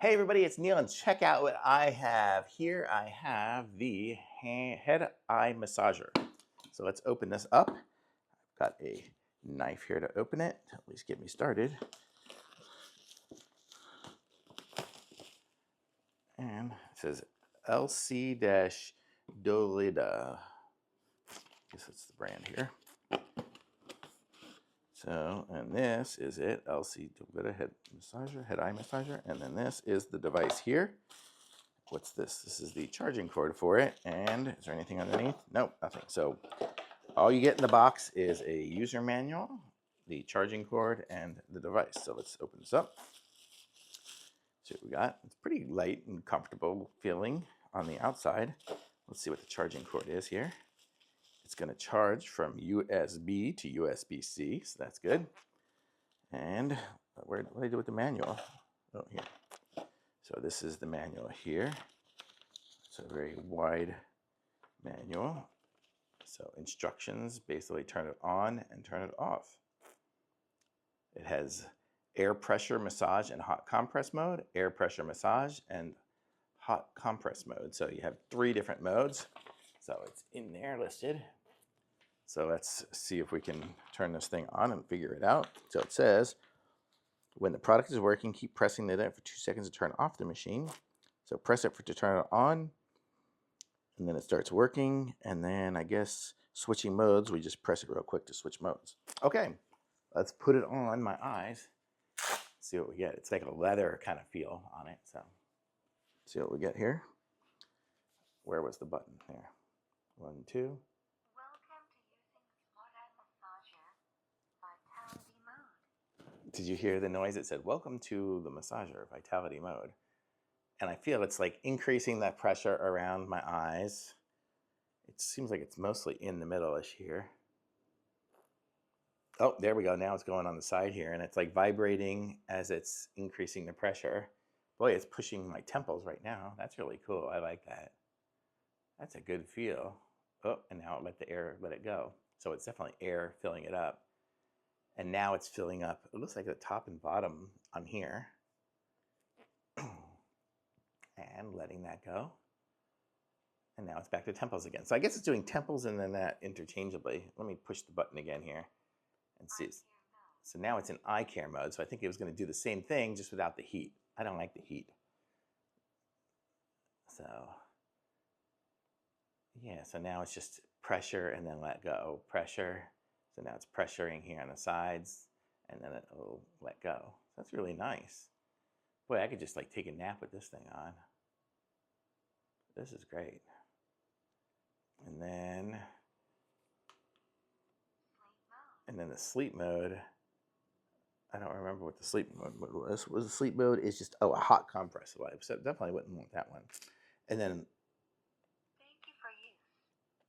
Hey everybody, it's Neil, and check out what I have here. I have the head eye massager. So let's open this up. I've got a knife here to open it, to at least get me started. And it says LC-dolida. I guess that's the brand here. So, and this is it, LC-dolida head massager, head eye massager. And then this is the device here. What's this? This is the charging cord for it. And is there anything underneath? Nope, nothing. So all you get in the box is a user manual, the charging cord, and the device. So let's open this up. See what we got. It's pretty light and comfortable feeling on the outside. Let's see what the charging cord is here. It's going to charge from USB to USB-C, so that's good. And what do I do with the manual? Oh, here. So this is the manual here. It's a very wide manual. So instructions, basically turn it on and turn it off. It has air pressure massage and hot compress mode, air pressure massage, and hot compress mode. So you have 3 different modes. So it's in there listed. So let's see if we can turn this thing on and figure it out. So it says, when the product is working, keep pressing it for 2 seconds to turn off the machine. So press it to turn it on, and then it starts working. And then I guess switching modes, we just press it real quick to switch modes. Okay, let's put it on my eyes. See what we get. It's like a leather kind of feel on it. So see what we get here. Where was the button? There. 1, 2. Did you hear the noise? It said, welcome to the massager, vitality mode. And I feel it's like increasing that pressure around my eyes. It seems like it's mostly in the middle-ish here. Oh, there we go. Now it's going on the side here, and it's like vibrating as it's increasing the pressure. Boy, it's pushing my temples right now. That's really cool. I like that. That's a good feel. Oh, and now it let it go. So it's definitely air filling it up. And now it's filling up, it looks like the top and bottom on here. And letting that go. And now it's back to temples again. So I guess it's doing temples and then that interchangeably. Let me push the button again here and see. So now it's in eye care mode. So I think it was going to do the same thing just without the heat. I don't like the heat. So yeah, so now it's just pressure and then let go. Pressure. So now it's pressuring here on the sides, and then it will let go. That's really nice. Boy, I could just like take a nap with this thing on. This is great. And then the sleep mode. I don't remember what the sleep mode was. The sleep mode is just, a hot compress wipe. So definitely wouldn't want that one. And then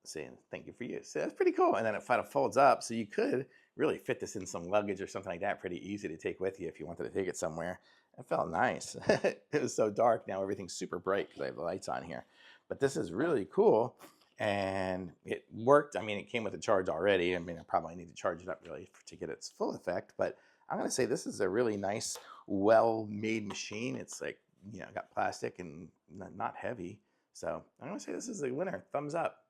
saying thank you for use. So that's pretty cool. And then it kind of folds up, so you could really fit this in some luggage or something like that. Pretty easy to take with you if you wanted to take it somewhere. It felt nice. It was so dark. Now everything's super bright because I have the lights on here. But this is really cool, and it worked. I mean, it came with a charge already. I mean, I probably need to charge it up really to get its full effect. But I'm going to say this is a really nice, well-made machine. It's like, got plastic and not heavy. So I'm going to say this is a winner. Thumbs up.